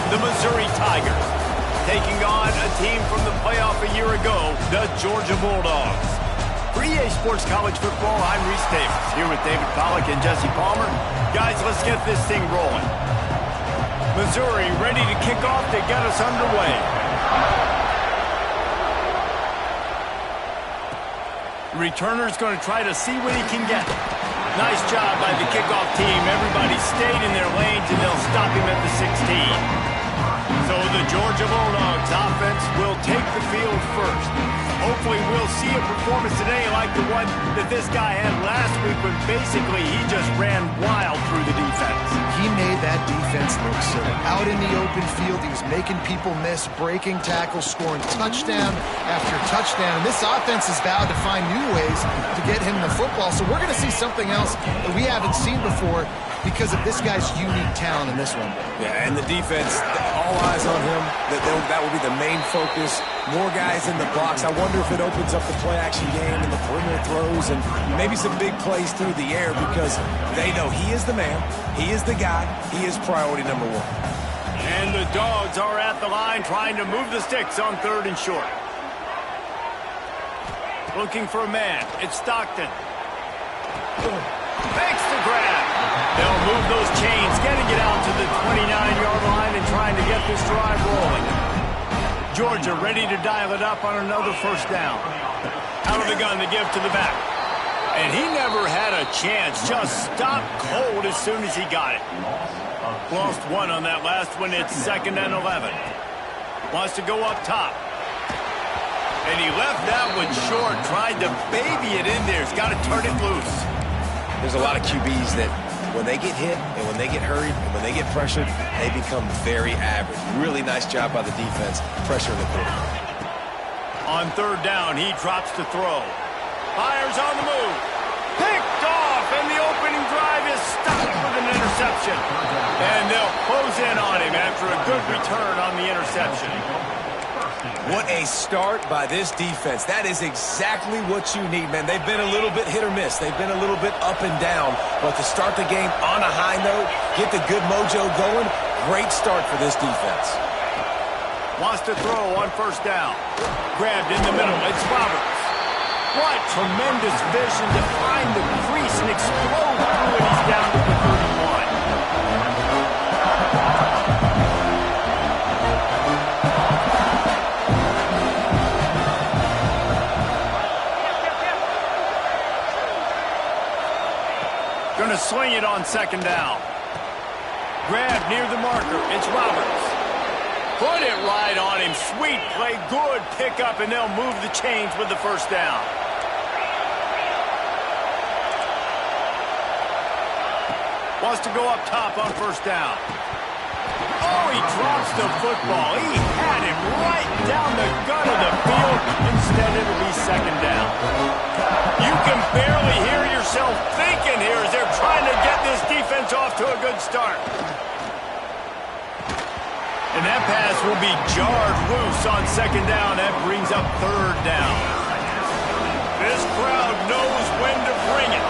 the Missouri Tigers, taking on a team from the playoff a year ago, the Georgia Bulldogs. For EA Sports College Football, I'm Reese Davis, here with David Pollack and Jesse Palmer. Guys, let's get this thing rolling. Missouri ready to kick off to get us underway. The returner's going to try to see what he can get. Nice job by the kickoff team. Everybody stayed in their lanes, and they'll stop him at the 16. So the Georgia Bulldogs offense will take the field first. Hopefully we'll see a performance today like the one that this guy had last week when basically he just ran wild through the defense. He made that defense look silly. Out in the open field, he was making people miss, breaking tackles, scoring touchdown after touchdown. And this offense has vowed to find new ways to get him the football. So we're going to see something else that we haven't seen before because of this guy's unique talent in this one. Yeah, and the defense, all eyes on him. That will be the main focus. More guys in the box. I wonder if it opens up the play-action game and the perimeter throws and maybe some big plays through the air because they know he is the man, he is the guy, he is priority number one. And the Dogs are at the line trying to move the sticks on 3rd and short. Looking for a man. It's Stockton. Makes the grab. They'll move those chains, getting it out to the 29-yard line and trying to get this drive rolling. Georgia ready to dial it up on another first down. Out of the gun to give to the back. And he never had a chance. Just stopped cold as soon as he got it. Lost one on that last one. It's 2nd and 11. Wants to go up top. And he left that one short. Tried to baby it in there. He's got to turn it loose. There's a lot of QBs that when they get hit and when they get hurried and when they get pressured, they become very average. Really nice job by the defense, pressuring the quarterback. On 3rd down, he drops to throw. Fires on the move. Picked off, and the opening drive is stopped with an interception. And they'll close in on him after a good return on the interception. What a start by this defense. That is exactly what you need, man. They've been a little bit hit or miss. They've been a little bit up and down. But to start the game on a high note, get the good mojo going, great start for this defense. Wants to throw on 1st down. Grabbed in the middle. It's Roberts. What tremendous vision to find the crease and explode through it. He's down to the 31. Going to sling it on 2nd down. Grab near the marker. It's Roberts. Put it right on him. Sweet play. Good pickup, and they'll move the chains with the 1st down. Wants to go up top on 1st down. Oh, he drops the football. He had it right down the gut of the field. Instead, it'll be 2nd down. You can barely hear yourself thinking here as they're trying to get this defense off to a good start. And that pass will be jarred loose on 2nd down. That brings up 3rd down. This crowd knows when to bring it.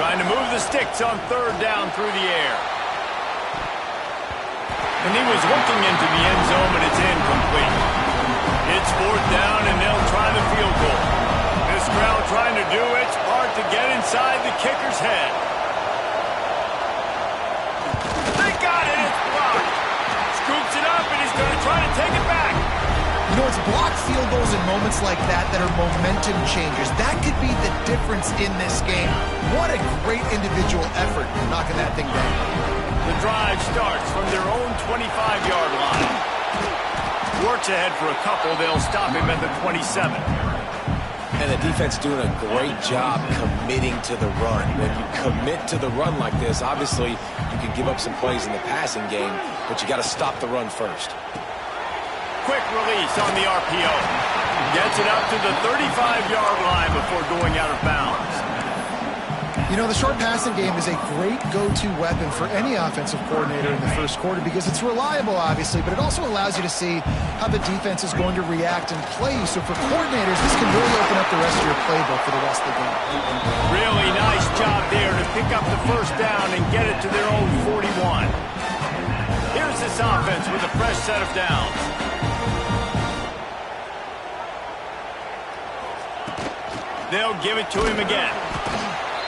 Trying to move the sticks on 3rd down through the air. And he was looking into the end zone, but it's incomplete. It's 4th down, and they'll try the field goal. This crowd trying to do its part to get inside the kicker's head. They got it. It's blocked. Scoops it up, and he's going to try to take it back. You know, it's blocked field goals in moments like that that are momentum changers. That could be the difference in this game. What a great individual effort knocking that thing down. The drive starts from their own 25-yard line. Works ahead for a couple. They'll stop him at the 27. And the defense doing a great job committing to the run. When you commit to the run like this, obviously you can give up some plays in the passing game, but you got to stop the run first. Quick release on the RPO. Gets it up to the 35-yard line before going out of bounds. You know, the short passing game is a great go-to weapon for any offensive coordinator in the first quarter because it's reliable, obviously, but it also allows you to see how the defense is going to react and play. So for coordinators, this can really open up the rest of your playbook for the rest of the game. Really nice job there to pick up the first down and get it to their own 41. Here's this offense with a fresh set of downs. They'll give it to him again.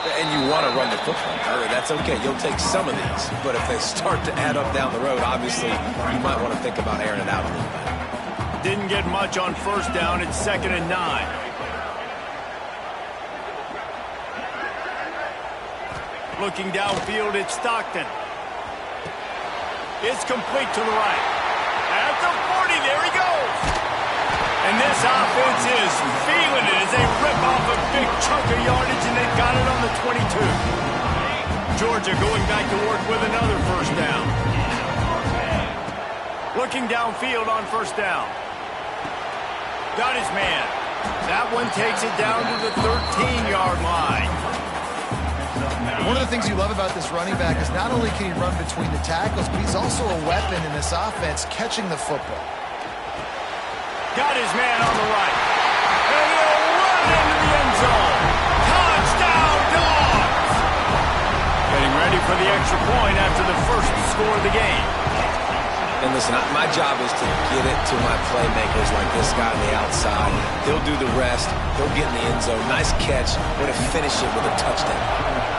And you want to run the football. That's okay. You'll take some of these. But if they start to add up down the road, obviously, you might want to think about airing it out a little bit. Didn't get much on first down. It's 2nd and 9. Looking downfield, it's Stockton. It's complete to the right. At the 40, there he goes. And this offense is feeling it as they rip off a big chunk of yardage, and they've got it on the 22. Georgia going back to work with another first down. Looking downfield on first down. Got his man. That one takes it down to the 13-yard line. One of the things you love about this running back is not only can he run between the tackles, but he's also a weapon in this offense catching the football. Got his man on the right. And he'll run into the end zone. Touchdown, Dogs! Getting ready for the extra point after the first score of the game. And listen, my job is to get it to my playmakers like this guy on the outside. They'll do the rest. They'll get in the end zone. Nice catch. Way to finish it with a touchdown.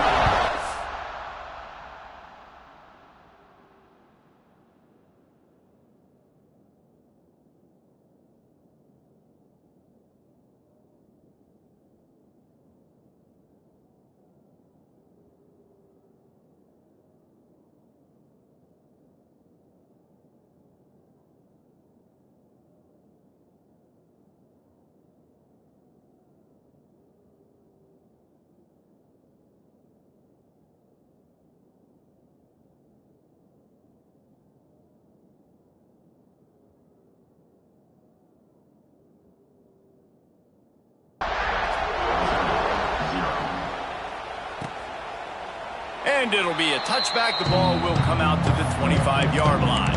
And it'll be a touchback. The ball will come out to the 25-yard line.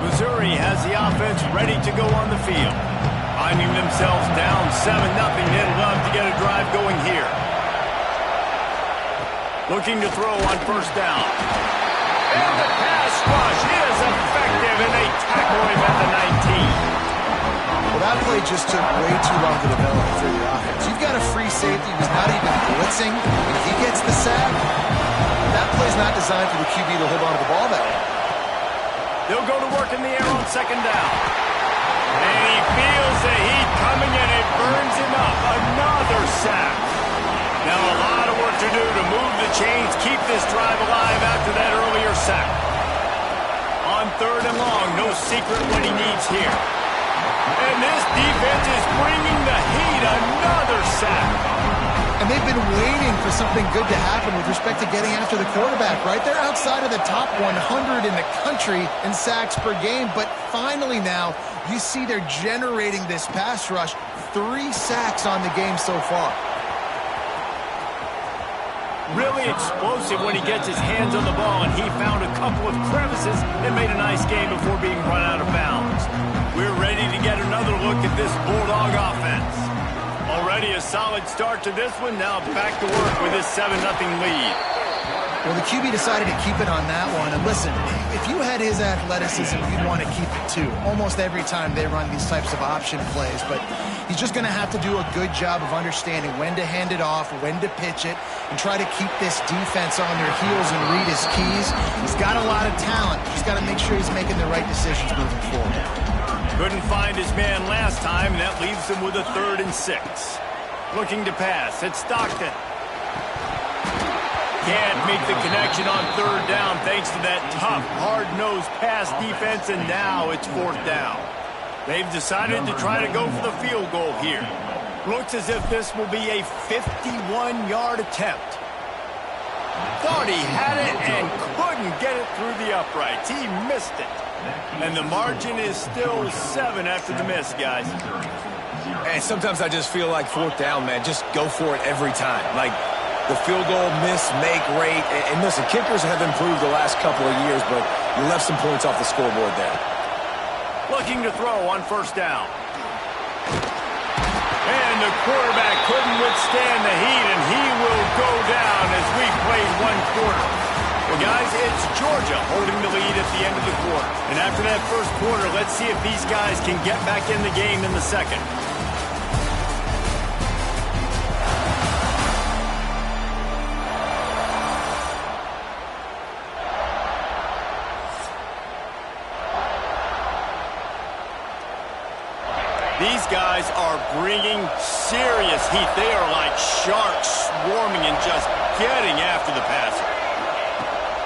Missouri has the offense ready to go on the field. Finding themselves down 7-0. They'd love to get a drive going here. Looking to throw on first down. And the pass rush is effective, and they tackle him at the 19. Well, that play just took way too long to develop for your offense. You've got a free safety who's not even blitzing, and he gets the sack. That play's not designed for the QB to hold on to the ball that way. They'll go to work in the air on second down. And he feels the heat coming, and it burns him up. Another sack. Now a lot of work to do to move the chains, keep this drive alive after that earlier sack. On third and long, no secret what he needs here. And this defense is bringing the heat. Another sack. And they've been waiting for something good to happen with respect to getting after the quarterback, right? They're outside of the top 100 in the country in sacks per game, but finally now you see they're generating this pass rush. 3 sacks on the game so far. Really explosive when he gets his hands on the ball, and he found a couple of crevices and made a nice game before being run out of bounds. We're ready to get another look at this Bulldog offense. Already a solid start to this one. Now back to work with this 7-0 lead. Well, the QB decided to keep it on that one. And listen, if you had his athleticism, you'd want to keep it too. Almost every time they run these types of option plays. But he's just going to have to do a good job of understanding when to hand it off, when to pitch it, and try to keep this defense on their heels and read his keys. He's got a lot of talent. He's got to make sure he's making the right decisions moving forward. Couldn't find his man last time, and that leaves him with a 3rd and 6. Looking to pass. It's Stockton. Can't make the connection on 3rd down thanks to that tough, hard-nosed pass defense, and now it's 4th down. They've decided to try to go for the field goal here. Looks as if this will be a 51-yard attempt. Thought he had it and couldn't get it through the uprights. He missed it. And the margin is still 7 after the miss, guys. And sometimes I just feel like 4th down, man. Just go for it every time. Like, the field goal miss-make rate. And listen, kickers have improved the last couple of years, but you left some points off the scoreboard there. Looking to throw on first down. And the quarterback couldn't withstand the heat, and he will go down as we played one quarter. Well, guys, it's Georgia holding the lead at the end of the quarter. And after that first quarter, let's see if these guys can get back in the game in the second. These guys are bringing serious heat. They are like sharks swarming and just getting after the passer.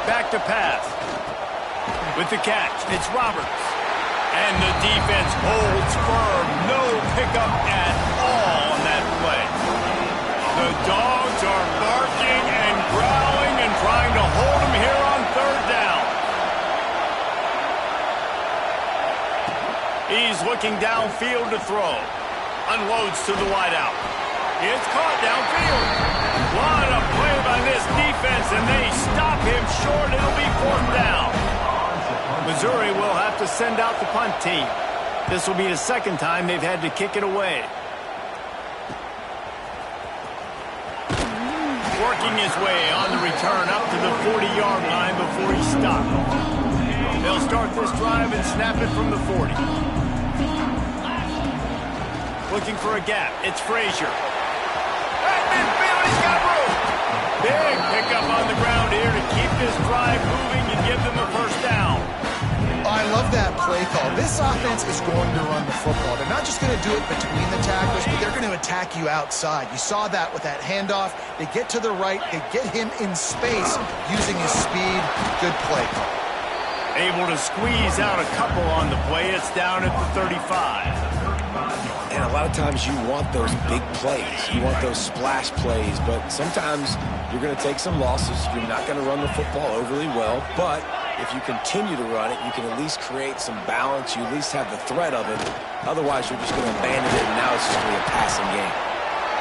Back to pass. With the catch, it's Roberts. And the defense holds firm. No pickup at all on that play. The dogs are barking and growling and trying to hold him here on third down. He's looking downfield to throw. Unloads to the wideout. It's caught downfield. What a play by this defense, and they stop him short. It'll be fourth down. Missouri will have to send out the punt team. This will be the second time they've had to kick it away. Working his way on the return up to the 40-yard line before he stopped. They'll start this drive and snap it from the 40. Looking for a gap. It's Frazier. At midfield, he's got room. Big pickup on the ground here to keep this drive moving and give them a first down. I love that play call. This offense is going to run the football. They're not just going to do it between the tackles, but they're going to attack you outside. You saw that with that handoff. They get to the right. They get him in space using his speed. Good play call. Able to squeeze out a couple on the play. It's down at the 35. And a lot of times you want those big plays. You want those splash plays, but sometimes you're going to take some losses. You're not going to run the football overly well, but if you continue to run it, you can at least create some balance. You at least have the threat of it. Otherwise, you're just going to abandon it, and now it's just going to be a passing game.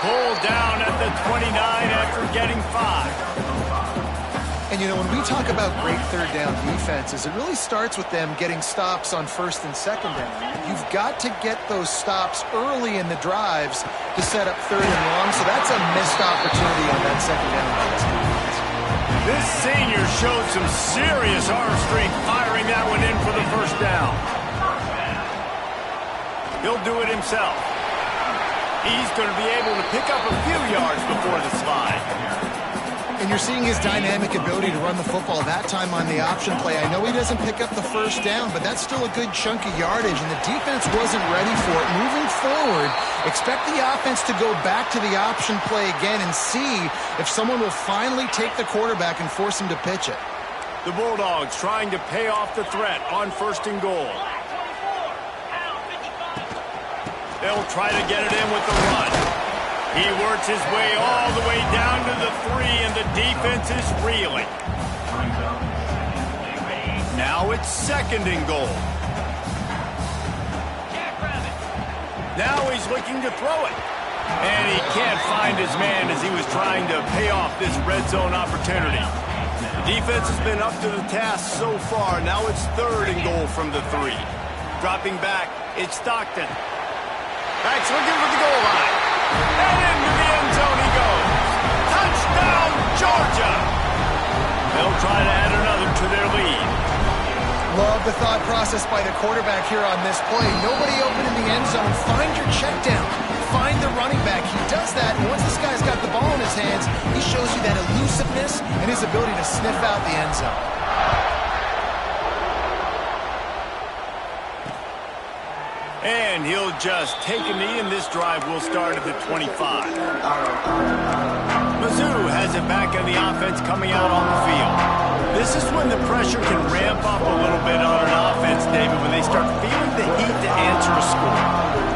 Pulled down at the 29 after getting 5. And, you know, when we talk about great third down defenses, it really starts with them getting stops on first and second down. You've got to get those stops early in the drives to set up third and long, so that's a missed opportunity on that second down by this defense. This senior showed some serious arm strength firing that one in for the first down. He'll do it himself. He's going to be able to pick up a few yards before the slide. And you're seeing his dynamic ability to run the football that time on the option play. I know he doesn't pick up the first down, but that's still a good chunk of yardage, and the defense wasn't ready for it. Moving forward, expect the offense to go back to the option play again and see if someone will finally take the quarterback and force him to pitch it. The Bulldogs trying to pay off the threat on first and goal. They'll try to get it in with the run. He works his way all the way down to the 3, and the defense is reeling. Now it's second and goal. Now he's looking to throw it. And he can't find his man as he was trying to pay off this red zone opportunity. The defense has been up to the task so far. Now it's third and goal from the 3. Dropping back, it's Stockton. Back's looking for the goal line. And into the end zone he goes. Touchdown, Georgia! They'll try to add another to their lead. Love the thought process by the quarterback here on this play. Nobody open in the end zone. Find your check down. Find the running back. He does that, and once this guy's got the ball in his hands, he shows you that elusiveness and his ability to sniff out the end zone. And he'll just take a knee, and this drive will start at the 25. Mizzou has it back on the offense coming out on the field. This is when the pressure can ramp up a little bit on an offense, David, when they start feeling the heat to answer a score.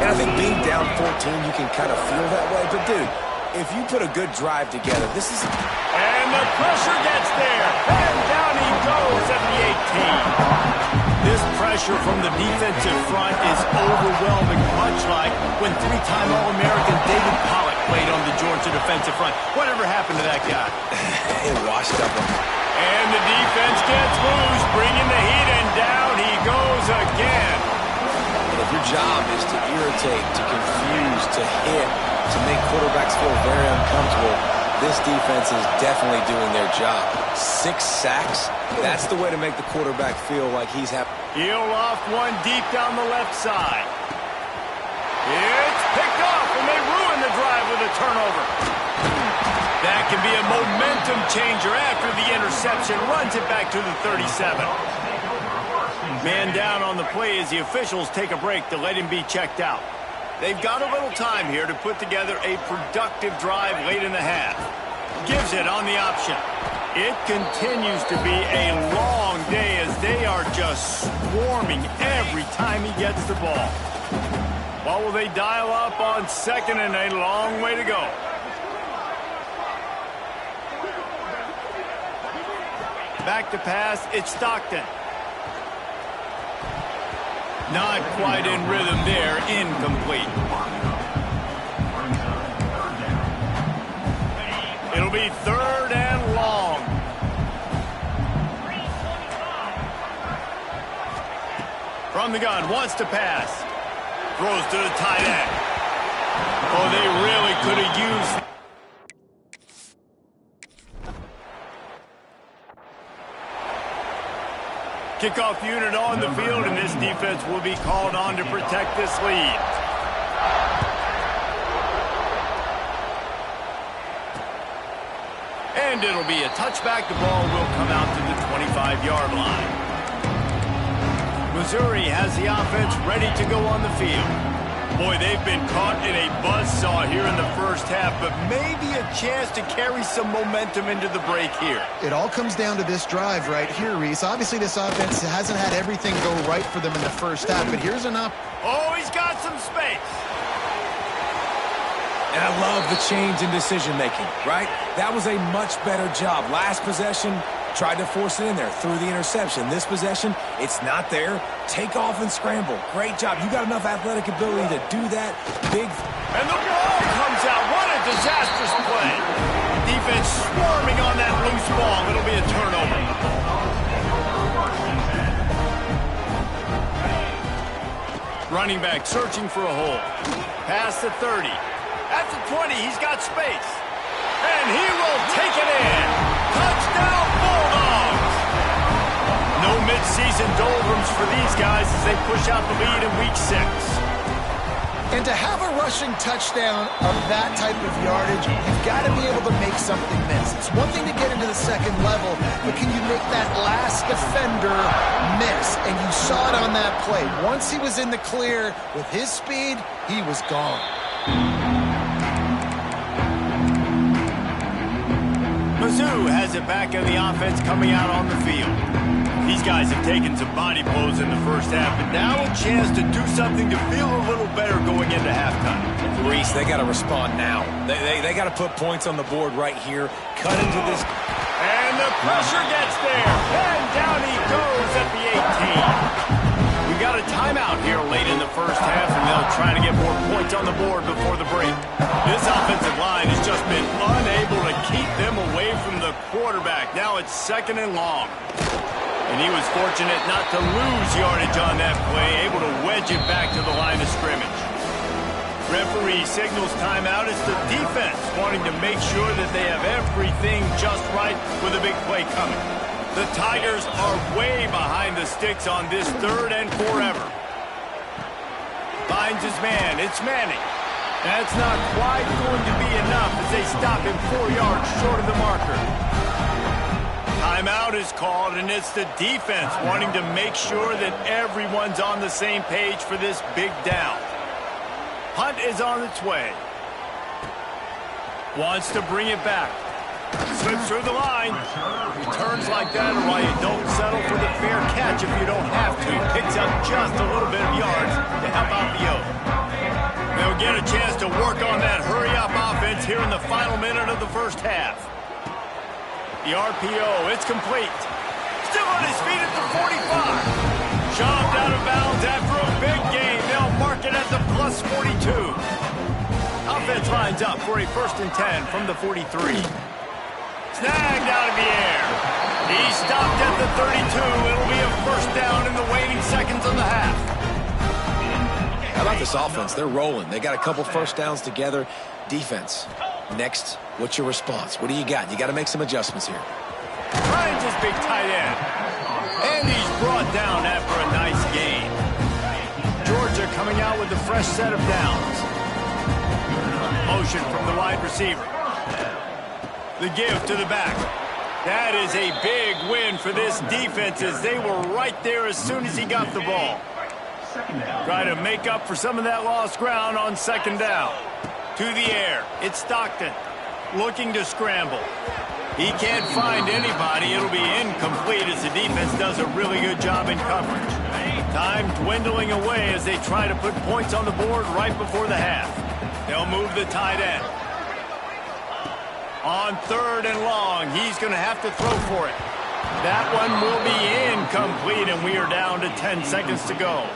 And I think being down 14, you can kind of feel that way. But, dude, if you put a good drive together, this is... And the pressure gets there. And down he goes at the 18. This pressure from the defensive front is overwhelming, much like when three-time All-American David Pollack played on the Georgia defensive front. Whatever happened to that guy? It washed up him. And the defense gets loose, bringing the heat, and down he goes again. And if your job is to irritate, to confuse, to hit, to make quarterbacks feel very uncomfortable, this defense is definitely doing their job. 6 sacks, that's the way to make the quarterback feel like he's happy. He'll loft one deep down the left side. It's picked off, and they ruin the drive with a turnover. That can be a momentum changer after the interception. Runs it back to the 37. Man down on the play as the officials take a break to let him be checked out. They've got a little time here to put together a productive drive late in the half. Gives it on the option. It continues to be a long day as they are just swarming every time he gets the ball. What will they dial up on second and a long way to go? Back to pass, it's Stockton. Not quite in rhythm there, incomplete. It'll be third and long. From the gun, wants to pass. Throws to the tight end. Oh, they really could have used... Kickoff unit on the field, and this defense will be called on to protect this lead. And it'll be a touchback. The ball will come out to the 25-yard line. Missouri has the offense ready to go on the field. Boy, they've been caught in a buzzsaw here in the first half, but maybe a chance to carry some momentum into the break here. It all comes down to this drive right here, Reese. Obviously, this offense hasn't had everything go right for them in the first half, but here's an up. Oh, he's got some space. And I love the change in decision-making, right? That was a much better job. Last possession, tried to force it in there, threw the interception. This possession, it's not there. Take off and scramble. Great job. You got enough athletic ability to do that. Big. And the ball comes out. What a disastrous play. Defense swarming on that loose ball. It'll be a turnover. Running back searching for a hole. Past the 30. At the 20, he's got space. And he will take it in. Touchdown, Bulldogs! No mid-season doldrums for these guys as they push out the lead in Week 6. And to have a rushing touchdown of that type of yardage, you've got to be able to make something miss. It's one thing to get into the second level, but can you make that last defender miss? And you saw it on that play. Once he was in the clear with his speed, he was gone. Mizzou has it back in the offense coming out on the field. These guys have taken some body blows in the first half, but now a chance to do something to feel a little better going into halftime. Reese, they got to respond now. They got to put points on the board right here. Cut into this. And the pressure gets there. And down he goes at the 18. We got a timeout here late in the first half, and they'll try to get more points on the board before the break. This offensive line has just been unable to keep them away from the quarterback. Now it's second and long. And he was fortunate not to lose yardage on that play, able to wedge it back to the line of scrimmage. Referee signals timeout. It's the defense wanting to make sure that they have everything just right with a big play coming. The Tigers are way behind the sticks on this third and forever. Finds his man. It's Manning. That's not quite going to be enough as they stop him 4 yards short of the marker. Timeout is called, and it's the defense wanting to make sure that everyone's on the same page for this big down. Hunt is on its way. Wants to bring it back. Slips through the line. Returns like that are why you don't settle for the fair catch if you don't have to. Picks up just a little bit of yards to help out the Oak. They'll get a chance to work on that hurry-up offense here in the final minute of the first half. The RPO, it's complete. Still on his feet at the 45. Shoved out of bounds after a big gain. They'll mark it at the +42. A offense lines up for a 1st and 10 from the 43. Snagged out of the air. He stopped at the 32. It'll be a 1st down in the waning seconds of the half. How about this offense? They're rolling. They got a couple 1st downs together. Defense. Next, what's your response? What do you got? You got to make some adjustments here. Finds his big tight end. And he's brought down after a nice gain. Georgia coming out with a fresh set of downs. Motion from the wide receiver. The give to the back. That is a big win for this defense as they were right there as soon as he got the ball. Try to make up for some of that lost ground on 2nd down. To the air. It's Stockton looking to scramble. He can't find anybody. It'll be incomplete as the defense does a really good job in coverage. Time dwindling away as they try to put points on the board right before the half. They'll move the tight end. On 3rd and long, he's going to have to throw for it. That one will be incomplete, and we are down to 10 seconds to go.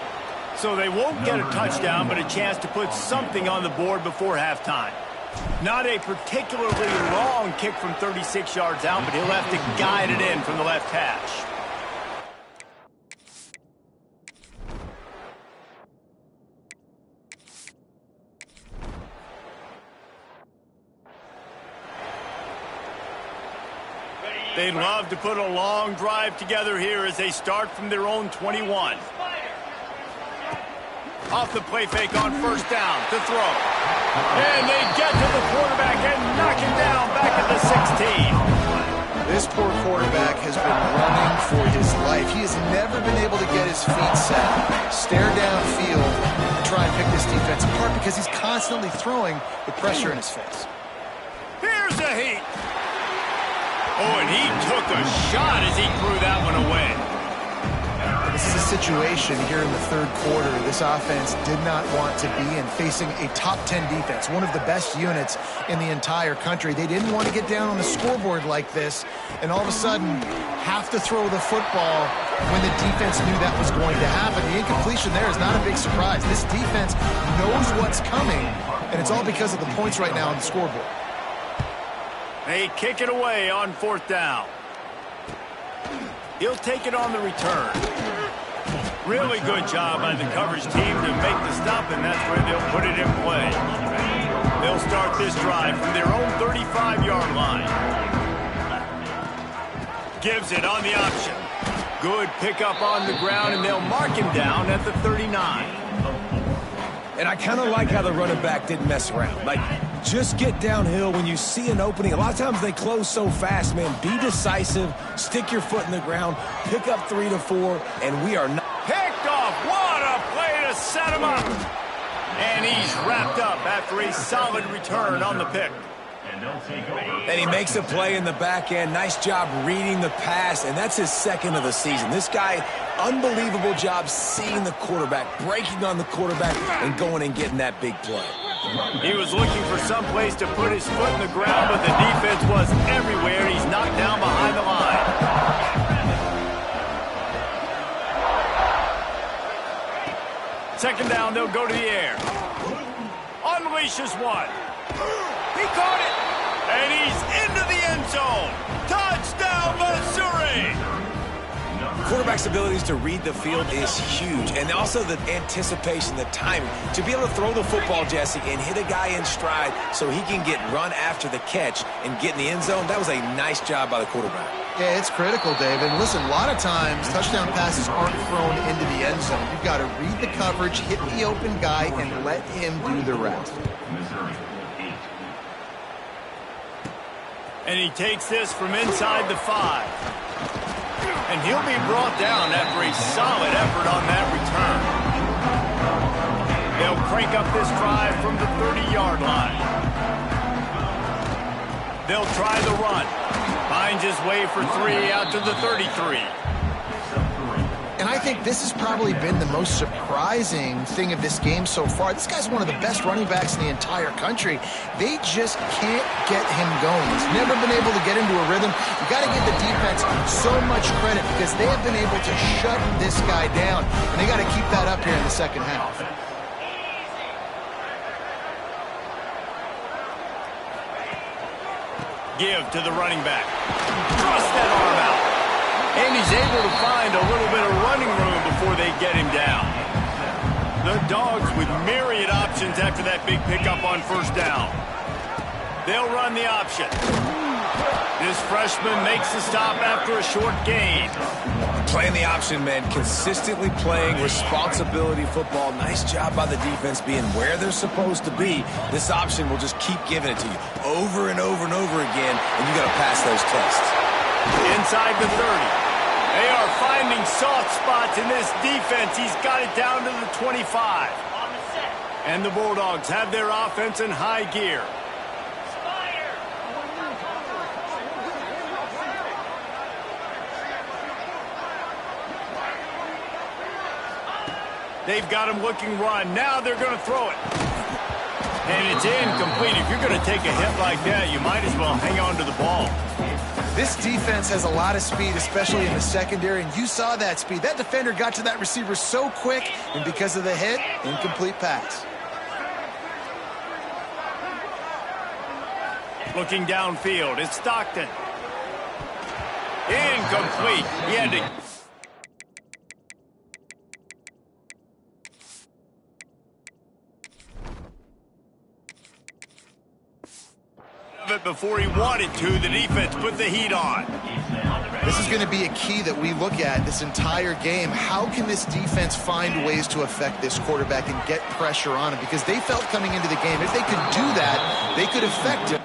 So they won't get a touchdown, but a chance to put something on the board before halftime. Not a particularly long kick from 36 yards out, but he'll have to guide it in from the left hash. They'd love to put a long drive together here as they start from their own 21. Off the play fake on 1st down to throw. And they get to the quarterback and knock him down back at the 16. This poor quarterback has been running for his life. He has never been able to get his feet set, stare downfield, and try and pick this defense apart because he's constantly throwing with pressure in his face. Here's a heat. Oh, and he took a shot as he threw that one away. This is a situation here in the 3rd quarter this offense did not want to be in, facing a top 10 defense, one of the best units in the entire country. They didn't want to get down on the scoreboard like this and all of a sudden have to throw the football when the defense knew that was going to happen. The incompletion there is not a big surprise. This defense knows what's coming, and it's all because of the points right now on the scoreboard. They kick it away on 4th down. He'll take it on the return. Really good job by the coverage team to make the stop, and that's where they'll put it in play. They'll start this drive from their own 35-yard line. Gives it on the option. Good pickup on the ground, and they'll mark him down at the 39. And I kind of like how the running back didn't mess around. Like, just get downhill when you see an opening. A lot of times they close so fast, man. Be decisive, stick your foot in the ground, pick up 3 to 4, and we are not. Picked off. What a play to set him up. And he's wrapped up after a solid return on the pick. And he makes a play in the back end. Nice job reading the pass, and that's his 2nd of the season. This guy, unbelievable job seeing the quarterback, breaking on the quarterback, and going and getting that big play. He was looking for some place to put his foot in the ground, but the defense was everywhere. He's knocked down behind the line. 2nd down, they'll go to the air. Unleashes one. He caught it, and he's into the end zone. Touchdown, Missouri! Quarterback's abilities to read the field is huge, and also the anticipation, the timing. To be able to throw the football, Jesse, and hit a guy in stride so he can get run after the catch and get in the end zone, that was a nice job by the quarterback. Yeah, it's critical, David. And listen, a lot of times touchdown passes aren't thrown into the end zone. You've got to read the coverage, hit the open guy, and let him do the rest. And he takes this from inside the 5. And he'll be brought down after a solid effort on that return. They'll crank up this drive from the 30-yard line. They'll try the run. Finds his way for 3 out to the 33. And I think this has probably been the most surprising thing of this game so far. This guy's one of the best running backs in the entire country. They just can't get him going. He's never been able to get into a rhythm. You got to give the defense so much credit because they have been able to shut this guy down. And they got to keep that up here in the 2nd half. give to the running back. Thrust that arm out. And he's able to find a little bit of running room before they get him down. The Dogs with myriad options after that big pickup on first down. They'll run the option. This freshman makes the stop after a short gain. Playing the option, man. Consistently playing responsibility football. Nice job by the defense being where they're supposed to be. This option will just keep giving it to you over and over and over again, and you got to pass those tests. Inside the 30. They are finding soft spots in this defense. He's got it down to the 25. And the Bulldogs have their offense in high gear. They've got him looking run. Now they're going to throw it. And it's incomplete. If you're going to take a hit like that, you might as well hang on to the ball. This defense has a lot of speed, especially in the secondary, and you saw that speed. That defender got to that receiver so quick, and because of the hit, incomplete pass. Looking downfield, it's Stockton. Incomplete. He had to... it before he wanted to. The defense put the heat on. This is going to be a key that we look at this entire game. How can this defense find ways to affect this quarterback and get pressure on him? Because they felt coming into the game, if they could do that, they could affect him.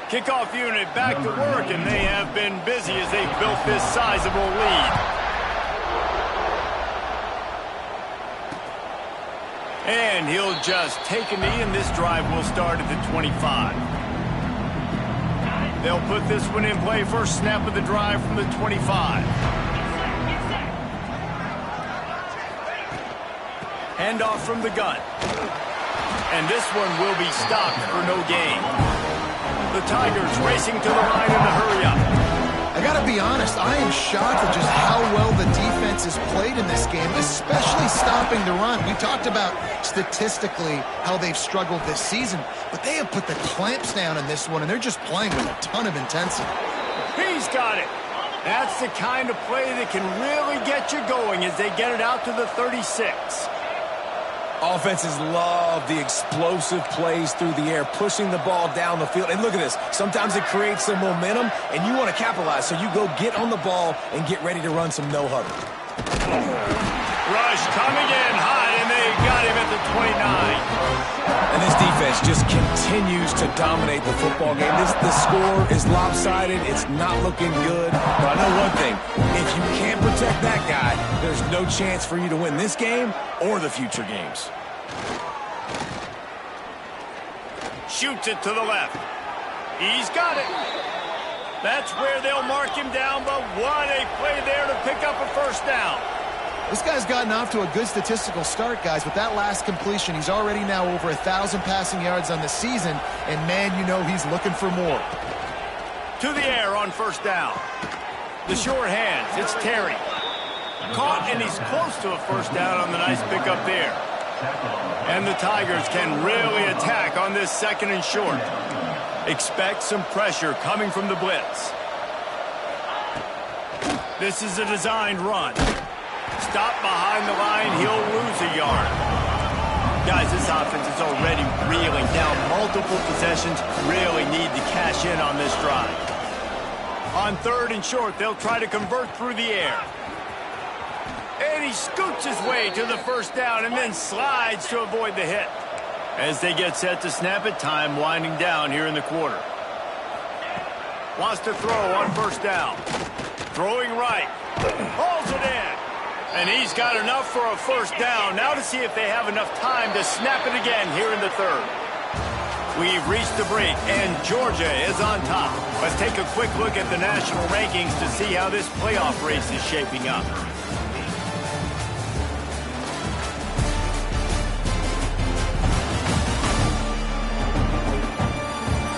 Kickoff unit back to work, and they have been busy as they've built this sizable lead. And he'll just take a knee, and this drive will start at the 25. They'll put this one in play. First snap of the drive from the 25. Handoff from the gun. And this one will be stopped for no gain. The Tigers racing to the line in the hurry-up. I got to be honest, I am shocked at just how well the defense has played in this game, especially stopping the run. We talked about statistically how they've struggled this season, but they have put the clamps down in this one, and they're just playing with a ton of intensity. He's got it. That's the kind of play that can really get you going as they get it out to the 36. Offenses love the explosive plays through the air, pushing the ball down the field. And look at this. Sometimes it creates some momentum, and you want to capitalize. So you go get on the ball and get ready to run some no-huddle. Rush coming in hot, and they got him at the 29. And this defense just continues to dominate the football game. The score is lopsided. It's not looking good. But I know one thing. If you can't protect that guy, there's no chance for you to win this game or the future games. Shoots it to the left. He's got it. That's where they'll mark him down, but what a play there to pick up a first down. This guy's gotten off to a good statistical start, guys. With that last completion, he's already now over 1,000 passing yards on the season, and man, you know he's looking for more. To the air on first down. The short hands, it's Terry. Caught, and he's close to a first down on the nice pickup there. And the Tigers can really attack on this second and short. Expect some pressure coming from the blitz. This is a designed run. Stop behind the line, he'll lose a yard. Guys, this offense is already reeling down multiple possessions. Really need to cash in on this drive. On third and short, they'll try to convert through the air. And he scoots his way to the first down and then slides to avoid the hit. As they get set to snap it, time winding down here in the quarter. Wants to throw on first down. Throwing right. Hauls it in. And he's got enough for a first down. Now to see if they have enough time to snap it again here in the third. We've reached the break, and Georgia is on top. Let's take a quick look at the national rankings to see how this playoff race is shaping up.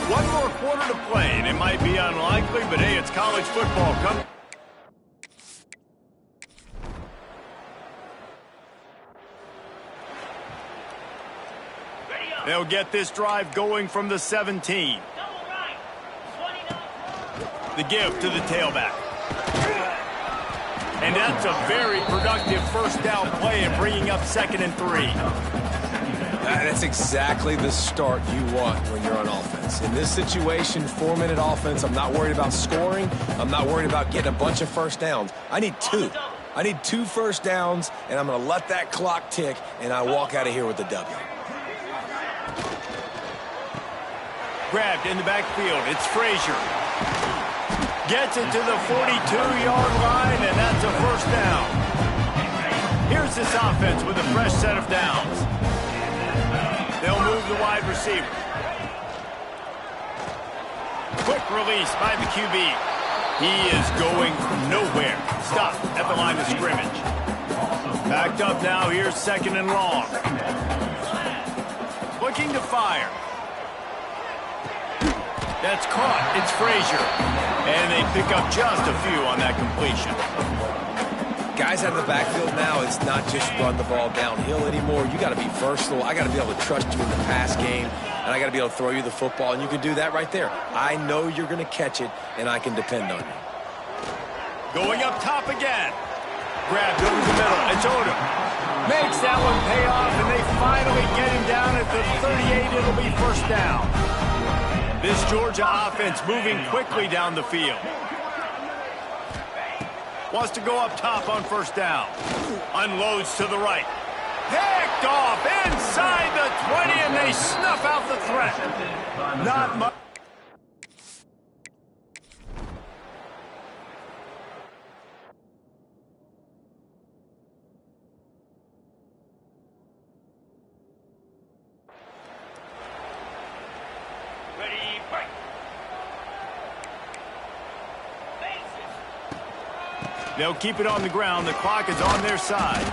One more quarter to play, and it might be unlikely, but hey, it's college football. Come. They'll get this drive going from the 17. The give to the tailback. And that's a very productive first down play and bringing up 2nd and 3. That's exactly the start you want when you're on offense. In this situation, 4-minute offense, I'm not worried about scoring. I'm not worried about getting a bunch of first downs. I need 2. I need 2 first downs, and I'm going to let that clock tick, and I walk out of here with the W. Grabbed in the backfield. It's Frazier. Gets it to the 42-yard line, and that's a first down. Here's this offense with a fresh set of downs. They'll move the wide receiver. Quick release by the QB. He is going nowhere. Stopped at the line of scrimmage. Backed up now. Here's 2nd and long. Looking to fire. That's caught. It's Frazier. And they pick up just a few on that completion. Guys out of the backfield now, it's not just run the ball downhill anymore. You got to be versatile. I got to be able to trust you in the pass game, and I got to be able to throw you the football, and you can do that right there. I know you're going to catch it, and I can depend on you. Going up top again. Grabbed over the middle. It's Odom. Makes that one pay off, and they finally get him down at the 38. It'll be first down. This Georgia offense moving quickly down the field. Wants to go up top on first down. Unloads to the right. Picked off inside the 20, and they snuff out the threat. Not much. They'll keep it on the ground. The clock is on their side.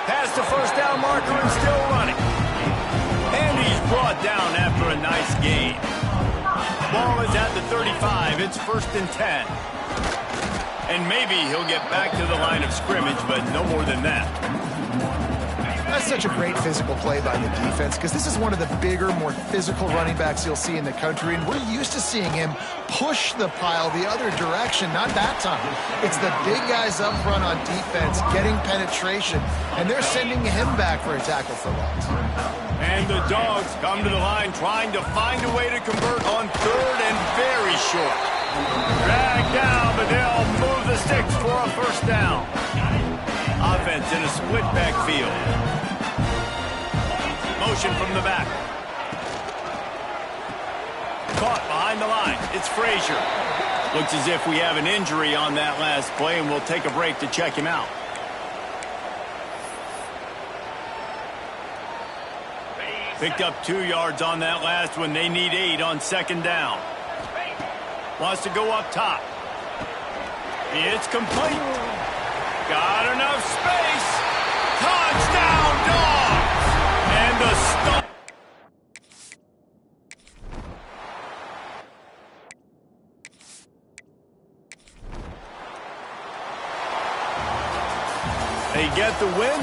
Past the first down marker and still running. And he's brought down after a nice gain. Ball is at the 35. It's 1st and 10. And maybe he'll get back to the line of scrimmage, but no more than that. That's such a great physical play by the defense because this is one of the bigger, more physical running backs you'll see in the country, and we're used to seeing him push the pile the other direction. Not that time. It's the big guys up front on defense getting penetration, and they're sending him back for a tackle for loss. And the Dogs come to the line trying to find a way to convert on 3rd and very short. Dragged down, but they'll move the sticks for a first down. Offense in a split backfield. Motion from the back. Caught behind the line. It's Frazier. Looks as if we have an injury on that last play, and we'll take a break to check him out. Picked up 2 yards on that last one. They need 8 on 2nd down. Wants to go up top. It's complete. Got enough space. Touchdown, Dogs! And the stop. They get the win.